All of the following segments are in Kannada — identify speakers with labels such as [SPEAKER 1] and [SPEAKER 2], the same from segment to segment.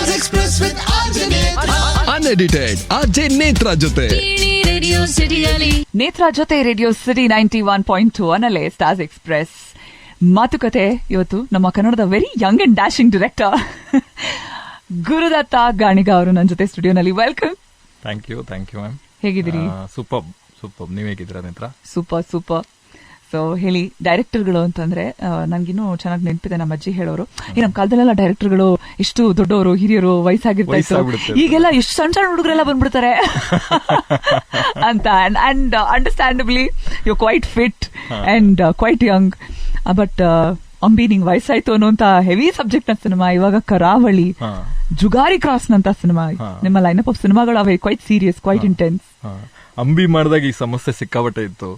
[SPEAKER 1] Stars Express with RJ Netra.
[SPEAKER 2] Unedited RJ Netra ಜೊತೆ
[SPEAKER 3] ರೇಡಿಯೋ ಸಿಟಿಯಲ್ಲಿ ನೇತ್ರಾ ಜೊತೆ ರೇಡಿಯೋ ಸಿಟಿ 91.2 ಅನ್ನಲ್ಲೇ ಸ್ಟಾರ್ಸ್ ಎಕ್ಸ್ಪ್ರೆಸ್ ಮಾತುಕತೆ. ಇವತ್ತು ನಮ್ಮ ಕನ್ನಡದ very young and dashing director Gurudatta Ganiga ಅವರು ನನ್ನ ಜೊತೆ ಸ್ಟುಡಿಯೋನಲ್ಲಿ. ವೆಲ್ಕಮ್.
[SPEAKER 4] Thank you ma'am.
[SPEAKER 3] ಹೇಗಿದ್ದೀರಿ?
[SPEAKER 4] ಸೂಪರ್ ನೀವ್ ಹೇಗಿದ್ದೀರಾ ನೇತ್ರ?
[SPEAKER 3] ಸೂಪರ್. ಸೊ ಹೇಳಿ, ಡೈರೆಕ್ಟರ್ಗಳು ಅಂತಂದ್ರೆ ನನ್ಗಿನ್ನೂ ಚೆನ್ನಾಗಿ ನೆನಪಿದೆ, ನಮ್ಮ ಅಜ್ಜಿ ಹೇಳೋರು, ಈ ನಮ್ಮ ಕಾಲದಲ್ಲೆಲ್ಲ ಡೈರೆಕ್ಟರ್ಗಳು ಎಷ್ಟು ದೊಡ್ಡವರು, ಹಿರಿಯರು, ವಯಸ್ಸಾಗಿರ್ತಾರೆ, ಈಗೆಲ್ಲ ಎಷ್ಟು ಸಣ್ಣ ಹುಡುಗರೆಲ್ಲ ಬಂದ್ಬಿಡ್ತಾರೆ ಅಂತ. And understandably you quite fit and quite young. But Ambi ನಿಂಗ್ ವಯಸ್ಸಾಯ್ತು ಅನ್ನುವಂತ ಹೆವಿ ಸಬ್ಜೆಕ್ಟ್ ನ ಸಿನಿಮಾ, ಇವಾಗ ಕರಾವಳಿ, ಜುಗಾರಿ ಕ್ರಾಸ್ ನಂತ ಸಿನಿಮಾ, ನಿಮ್ಮ ಲೈನ್ ಆಫ್ ಸಿನಿಮಾಗಳು ಅವೆ quite serious, quite intense.
[SPEAKER 4] Ambi ಮಾಡಿದಾಗ ಈ ಸಮಸ್ಯೆ ಸಿಕ್ಕಾಪಟ್ಟೆ ಇತ್ತು,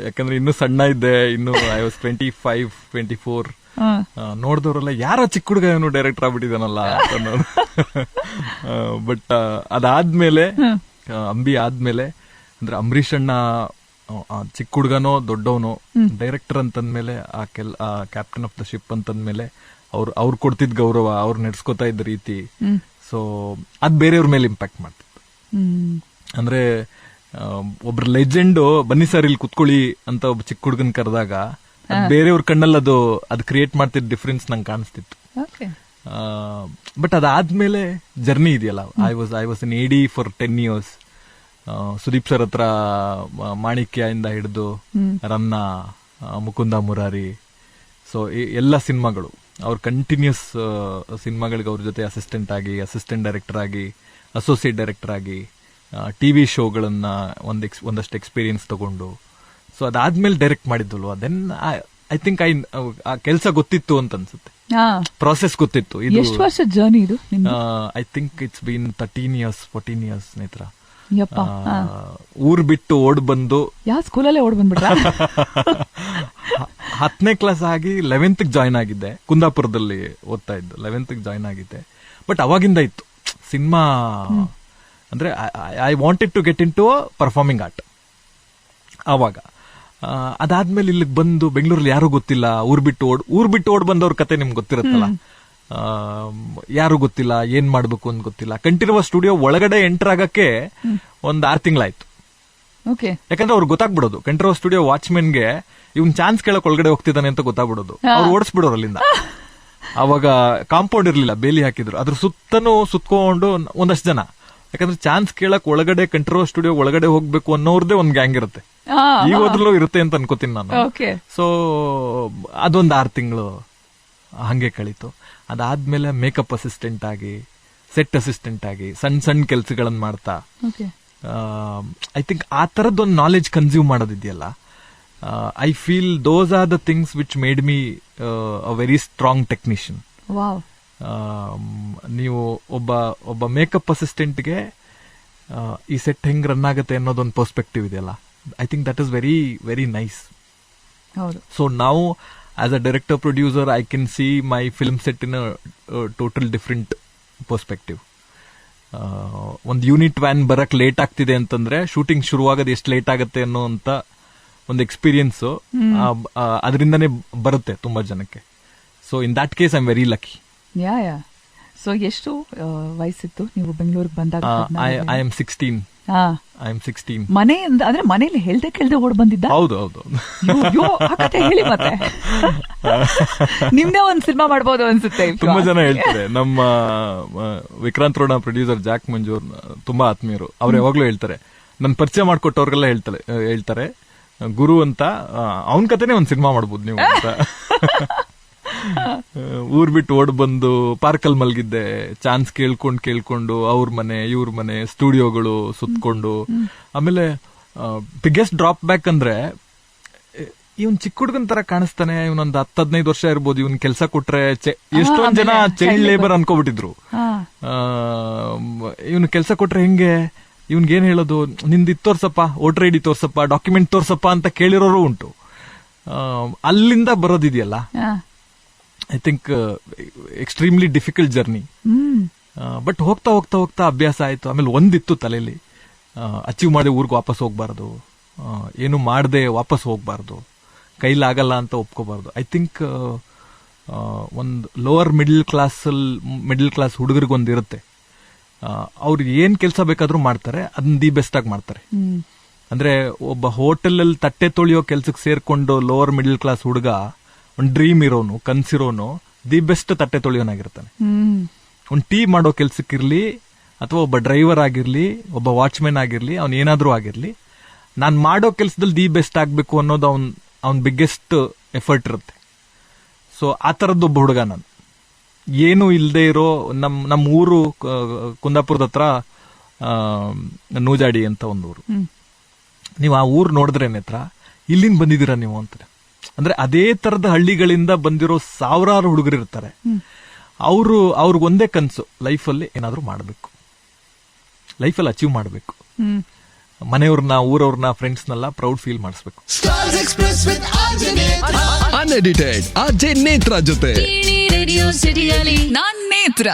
[SPEAKER 4] ಯಾಕಂದ್ರೆ ಇನ್ನು ಸಣ್ಣ ಇದ್ದೆ, ಇನ್ನು ಐ ವಾಸ್ 25-24. ನೋಡಿದವರೆಲ್ಲ ಯಾರ ಚಿಕ್ಕ ಹುಡುಗ ಇವನು ಡೈರೆಕ್ಟರ್ ಆಗ್ಬಿಟ್ಟಿದಾನಲ್ಲ ಅನ್ನೋದು. ಬಟ್ ಅದಾದ್ಮೇಲೆ ಅಂಬಿ ಆದ್ಮೇಲೆ ಅಂದ್ರೆ ಅಂಬರೀಷ್ ಅಣ್ಣ ಚಿಕ್ಕ ಹುಡುಗನೋ ದೊಡ್ಡವನೋ ಡೈರೆಕ್ಟರ್ ಅಂತಂದ್ಮೇಲೆ ಆ ಕ್ಯಾಪ್ಟನ್ ಆಫ್ ದ ಶಿಪ್ ಅಂತಂದ್ಮೇಲೆ ಅವ್ರು ಕೊಡ್ತಿದ್ ಗೌರವ, ಅವ್ರು ನಡೆಸ್ಕೊತಾ ಇದ್ದ ರೀತಿ, ಸೊ ಅದ್ ಬೇರೆಯವ್ರ ಮೇಲೆ ಇಂಪ್ಯಾಕ್ಟ್ ಮಾಡ್ತಿತ್ತು. ಅಂದ್ರೆ ಒಬ್ರ ಲೆಜೆಂಡ್ ಬನ್ನಿ ಸರ್ ಇಲ್ಲಿ ಕುತ್ಕೊಳ್ಳಿ ಅಂತ ಒಬ್ಬ ಚಿಕ್ಕ ಹುಡುಗನ್ ಕರೆದಾಗ ಬೇರೆಯವ್ರ ಕಣ್ಣಲ್ಲಿ ಅದು ಕ್ರಿಯೇಟ್ ಮಾಡ್ತಿದ್ದ ಡಿಫ್ರೆನ್ಸ್ ನಂಗೆ ಕಾಣಿಸ್ತಿತ್ತು. ಬಟ್ ಅದಾದ್ಮೇಲೆ ಜರ್ನಿ ಇದೆಯಲ್ಲ, I was in AD for 10 years. Sudeep sir ಹತ್ರ ಮಾಣಿಕ್ಯ ಇಂದ ಹಿಡಿದು ರನ್ನ, ಮುಕುಂದ ಮುರಾರಿ, ಸೊ ಎಲ್ಲ ಸಿನಿಮಾಗಳು ಅವ್ರ ಕಂಟಿನ್ಯೂಸ್ ಸಿನಿಮಾಗಳಿಗೆ ಅವ್ರ ಜೊತೆ ಅಸಿಸ್ಟೆಂಟ್ ಡೈರೆಕ್ಟರ್ ಆಗಿ, ಅಸೋಸಿಯೇಟ್ ಡೈರೆಕ್ಟರ್ ಆಗಿ, TV ಶೋಗಳನ್ನ ಒಂದಷ್ಟು ಎಕ್ಸ್ಪೀರಿಯನ್ಸ್ ತಗೊಂಡು, ಸೊ ಅದಾದ್ಮೇಲೆ ಡೈರೆಕ್ಟ್ ಮಾಡಿದ್ವಲ್ವಾ, ದೆನ್ ಐ ಥಿಂಕ್ ಆ ಕೆಲಸ ಗೊತ್ತಿತ್ತು ಅಂತ ಅನ್ಸುತ್ತೆ, ಪ್ರಾಸೆಸ್ ಗೊತ್ತಿತ್ತು.
[SPEAKER 3] ಎಷ್ಟು ವರ್ಷ ಜರ್ನಿ ಇದು?
[SPEAKER 4] I think it's been 13 years 14 years ನೇತ್ರ.
[SPEAKER 3] ಊರ್
[SPEAKER 4] ಬಿಟ್ಟು ಓಡ್ ಬಂದು
[SPEAKER 3] ಯಾವ ಸ್ಕೂಲಲ್ಲೇ ಓಡ್ ಬಂದ್ಬಿಟ್ರ
[SPEAKER 4] 10ನೇ ಕ್ಲಾಸ್ ಆಗಿ 11th ಜಾಯ್ನ್ ಆಗಿದ್ದೆ, ಕುಂದಾಪುರದಲ್ಲಿ ಓದ್ತಾ ಇದ್ದು. 11th ಜಾಯ್ನ್ ಆಗಿದ್ದೆ. ಬಟ್ ಅವಾಗಿಂದ ಇತ್ತು ಸಿನಿಮಾ, ಅಂದ್ರೆ I wanted to get into performing art. ಆವಾಗ ಅದಾದ್ಮೇಲೆ ಇಲ್ಲಿಗೆ ಬಂದು ಬೆಂಗಳೂರಲ್ಲಿ ಯಾರು ಗೊತ್ತಿಲ್ಲ, ಊರ್ ಬಿಟ್ಟು ಓಡ್ ಬಂದವ್ರ ಕತೆ ನಿಮ್ಗೆ ಗೊತ್ತಿರುತ್ತಲ್ಲ, ಯಾರು ಗೊತ್ತಿಲ್ಲ, ಏನ್ ಮಾಡ್ಬೇಕು ಅಂತ ಗೊತ್ತಿಲ್ಲ. ಕಂಠೀರವ ಸ್ಟುಡಿಯೋ ಒಳಗಡೆ ಎಂಟರ್ ಆಗಕ್ಕೆ ಒಂದ್ 6 ತಿಂಗಳಾಯ್ತು. ಯಾಕಂದ್ರೆ ಅವ್ರಿಗೆ ಗೊತ್ತಾಗ್ಬಿಡೋದು, ಕಂಠೀರವ ಸ್ಟುಡಿಯೋ ವಾಚ್ಮೆನ್ಗೆ ಇವ್ನ್ ಚಾನ್ಸ್ ಕೇಳಕ್ ಒಳಗಡೆ ಹೋಗ್ತಿದ್ದಾನೆ ಅಂತ ಗೊತ್ತಾಗ್ಬಿಡೋದು, ಅವ್ರು ಓಡಿಸ್ಬಿಡೋರು ಅಲ್ಲಿಂದ. ಅವಾಗ ಕಾಂಪೌಂಡ್ ಇರ್ಲಿಲ್ಲ, ಬೇಲಿ ಹಾಕಿದ್ರು, ಅದ್ರ ಸುತ್ತನೂ ಸುತ್ಕೊಂಡು ಒಂದಷ್ಟು ಜನ, ಯಾಕಂದ್ರೆ ಚಾನ್ಸ್ ಕೇಳಕ್ ಒಳಗಡೆ ಕಂಠೀರವ ಸ್ಟುಡಿಯೋ ಒಳಗಡೆ ಹೋಗ್ಬೇಕು ಅನ್ನೋರ್ದೇ ಒಂದ್ ಗ್ಯಾಂಗ್ ಇರುತ್ತೆ, ಈ ಹೋದ್ರಲ್ಲೂ ಇರುತ್ತೆ ಅಂತ ಅನ್ಕೋತೀನಿ ನಾನು. ಸೊ ಅದೊಂದ್ 6 ತಿಂಗಳು ಹಂಗೆ ಕಳೀತು. ಅದಾದ್ಮೇಲೆ ಮೇಕಪ್ ಅಸಿಸ್ಟೆಂಟ್ ಆಗಿ, ಸೆಟ್ ಅಸಿಸ್ಟೆಂಟ್ ಆಗಿ, ಸಣ್ಣ ಕೆಲ್ಸಗಳನ್ನ ಮಾಡ್ತಾ, ಐ ಥಿಂಕ್ ಆ ತರದೊಂದು ನಾಲೆಜ್ ಕನ್ಸ್ಯೂಮ್ ಮಾಡೋದಿದೆಯಲ್ಲ, I feel those are the things which made me a very strong technician. ನೀವು ಒಬ್ಬ ಮೇಕಪ್ ಅಸಿಸ್ಟೆಂಟ್ಗೆ ಈ ಸೆಟ್ ಹೆಂಗ್ ರನ್ ಆಗುತ್ತೆ ಅನ್ನೋದೊಂದು ಪರ್ಸ್ಪೆಕ್ಟಿವ್ ಇದೆಯಲ್ಲ, I think that is very very nice. So ನಾವು as a director producer I can see my film set in total different perspective. ಒಂದು ಯೂನಿಟ್ ವ್ಯಾನ್ ಬರಕ್ ಲೇಟ್ ಆಗ್ತಿದೆ ಅಂತಂದ್ರೆ ಶೂಟಿಂಗ್ ಶುರುವಾಗೋದು ಎಷ್ಟು ಲೇಟ್ ಆಗುತ್ತೆ ಅನ್ನೋಂತ ಒಂದು ಎಕ್ಸ್ಪೀರಿಯನ್ಸ್ ಅದರಿಂದನೇ ಬರುತ್ತೆ ತುಂಬಾ ಜನಕ್ಕೆ. So in that case I am very lucky.
[SPEAKER 3] So ಎಷ್ಟು ವಯಸ್ಸಿತ್ತು ನೀವು ಬೆಂಗಳೂರಿಗೆ ಬಂದಾಗ?
[SPEAKER 4] I am 16.
[SPEAKER 3] ಮನೆಯಿಂದ ಅಂದ್ರೆ ಮನೇಲಿ ಹೇಳ್ದೆ ಓಡ್ ಬಂದಿದ್ದ?
[SPEAKER 4] ಹೌದು.
[SPEAKER 3] ಹೇಳಿ ಮತ್ತೆ ನಿಮ್ದೇ ಒಂದ್ ಸಿನಿಮಾ ಮಾಡ್ಬೋದು ಅನ್ಸುತ್ತೆ.
[SPEAKER 4] ತುಂಬಾ ಜನ ಹೇಳ್ತಾರೆ, ನಮ್ಮ ವಿಕ್ರಾಂತ್ ರೋಣ ಪ್ರೊಡ್ಯೂಸರ್ ಜಾಕ್ ಮಂಜೂರ್ ತುಂಬಾ ಆತ್ಮೀಯರು, ಅವ್ರು ಯಾವಾಗ್ಲೂ ಹೇಳ್ತಾರೆ, ನನ್ ಪರಿಚಯ ಮಾಡ್ಕೊಟ್ಟವ್ರಿಗೆಲ್ಲ ಹೇಳ್ತಾರೆ ಗುರು ಅಂತ, ಅವನ್ ಕತೆನೆ ಒಂದ್ ಸಿನಿಮಾ ಮಾಡ್ಬೋದು ನೀವು ಅಂತ. ಊರ್ ಬಿಟ್ಟು ಓಡ್ ಬಂದು ಪಾರ್ಕಲ್ಲಿ ಮಲ್ಗಿದ್ದೆ, ಚಾನ್ಸ್ ಕೇಳ್ಕೊಂಡು ಅವ್ರ ಮನೆ ಇವ್ರ ಮನೆ ಸ್ಟುಡಿಯೋಗಳು ಸುತ್ಕೊಂಡು. ಆಮೇಲೆ ಬಿಗ್ಗೆಸ್ಟ್ ಡ್ರಾಪ್ ಬ್ಯಾಕ್ ಅಂದ್ರೆ ಇವನ್ ಚಿಕ್ಕ ಹುಡುಗನ್ ತರ ಕಾಣಿಸ್ತಾನೆ, ಇವನೊಂದ್ 10-15 ವರ್ಷ ಇರ್ಬೋದು, ಇವನ್ ಕೆಲ್ಸ ಕೊಟ್ರೆ ಎಷ್ಟೊಂದ್ ಜನ ಚೈಲ್ಡ್ ಲೇಬರ್ ಅನ್ಕೋಬಿಟ್ಟಿದ್ರು. ಇವನ್ ಕೆಲ್ಸ ಕೊಟ್ರೆ ಹೆಂಗೆ, ಇವನ್ಗೇನ್ ಹೇಳೋದು, ನಿಂದ್ ತೋರ್ಸಪ್ಪ, ವೋಟರ್ ID ತೋರ್ಸಪ್ಪ, ಡಾಕ್ಯುಮೆಂಟ್ ತೋರ್ಸಪ್ಪ ಅಂತ ಕೇಳಿರೋರು ಉಂಟು. ಅಲ್ಲಿಂದ ಬರೋದಿದೆಯಲ್ಲ, I think extremely difficult journey. But ಹೋಗ್ತಾ ಅಭ್ಯಾಸ ಆಯ್ತು. ಆಮೇಲೆ ಒಂದಿತ್ತು ತಲೆಯಲ್ಲಿ, ಅಚೀವ್ ಮಾಡಿ ಊರಿಗೆ ವಾಪಸ್ ಹೋಗ್ಬಾರ್ದು, ಏನು ಮಾಡದೆ ವಾಪಸ್ ಹೋಗ್ಬಾರ್ದು, ಕೈಲಾಗಲ್ಲ ಅಂತ ಒಪ್ಕೋಬಾರ್ದು. ಐ ಥಿಂಕ್ ಒಂದು ಲೋವರ್ ಮಿಡಲ್ ಕ್ಲಾಸ್ ಹುಡುಗರಿಗೊಂದು ಇರುತ್ತೆ. ಅವ್ರಿಗೆ ಏನ್ ಕೆಲಸ ಬೇಕಾದ್ರೂ ಮಾಡ್ತಾರೆ, ಅದನ್ನ ದಿ ಬೆಸ್ಟ್ ಆಗಿ ಮಾಡ್ತಾರೆ. ಅಂದ್ರೆ ಒಬ್ಬ ಹೋಟೆಲ್ ಅಲ್ಲಿ ತಟ್ಟೆ ತೊಳೆಯೋ ಕೆಲ್ಸಕ್ಕೆ ಸೇರ್ಕೊಂಡು ಲೋವರ್ ಮಿಡಲ್ ಕ್ಲಾಸ್ ಹುಡುಗ ಒಂದು ಡ್ರೀಮ್ ಇರೋನು, ಕನ್ಸಿರೋನು ದಿ ಬೆಸ್ಟ್ ತಟ್ಟೆ ತೊಳೆಯೋನಾಗಿರ್ತಾನೆ. ಒಂದು ಟೀ ಮಾಡೋ ಕೆಲ್ಸಕ್ಕಿರ್ಲಿ ಅಥವಾ ಒಬ್ಬ ಡ್ರೈವರ್ ಆಗಿರ್ಲಿ, ಒಬ್ಬ ವಾಚ್ಮೆನ್ ಆಗಿರ್ಲಿ, ಅವ್ನ್ ಏನಾದ್ರೂ ಆಗಿರ್ಲಿ, ನಾನ್ ಮಾಡೋ ಕೆಲ್ಸದಲ್ಲಿ ದಿ ಬೆಸ್ಟ್ ಆಗ್ಬೇಕು ಅನ್ನೋದು ಅವ್ನ್ ಬಿಗ್ಗೆಸ್ಟ್ ಎಫರ್ಟ್ ಇರುತ್ತೆ. ಸೊ ಆ ತರದ್ದೊಬ್ಬ ಹುಡುಗ ನಾನು. ಏನು ಇಲ್ಲದೆ ಇರೋ ನಮ್ಮ ಊರು ಕುಂದಾಪುರದ ಹತ್ರ ನೂಜಾಡಿ ಅಂತ ಒಂದು ಊರು. ನೀವು ಆ ಊರು ನೋಡಿದ್ರೆ ನೇತ್ರ ಇಲ್ಲಿಂದ ಬಂದಿದ್ದೀರಾ ನೀವು ಅಂತಾರೆ. ಅಂದ್ರೆ ಅದೇ ತರದ ಹಳ್ಳಿಗಳಿಂದ ಬಂದಿರೋ ಸಾವಿರಾರು ಹುಡುಗರು ಇರ್ತಾರೆ. ಅವ್ರಿಗೊಂದೇ ಕನ್ಸು, ಲೈಫಲ್ಲಿ ಏನಾದ್ರೂ ಮಾಡಬೇಕು, ಲೈಫಲ್ಲಿ ಅಚೀವ್ ಮಾಡಬೇಕು, ಮನೆಯವ್ರನ್ನ, ಊರವ್ರನ್ನ, ಫ್ರೆಂಡ್ಸ್ನೆಲ್ಲ ಪ್ರೌಡ್ ಫೀಲ್ ಮಾಡಿಸ್ಬೇಕು.
[SPEAKER 1] Stars Express with RJ Netra.
[SPEAKER 2] Unedited RJ Netra ಜೊತೆ
[SPEAKER 5] ರೇಡಿಯೋ ಸಿಟಿಯಲ್ಲಿ ನಾನ್ ನೇತ್ರ.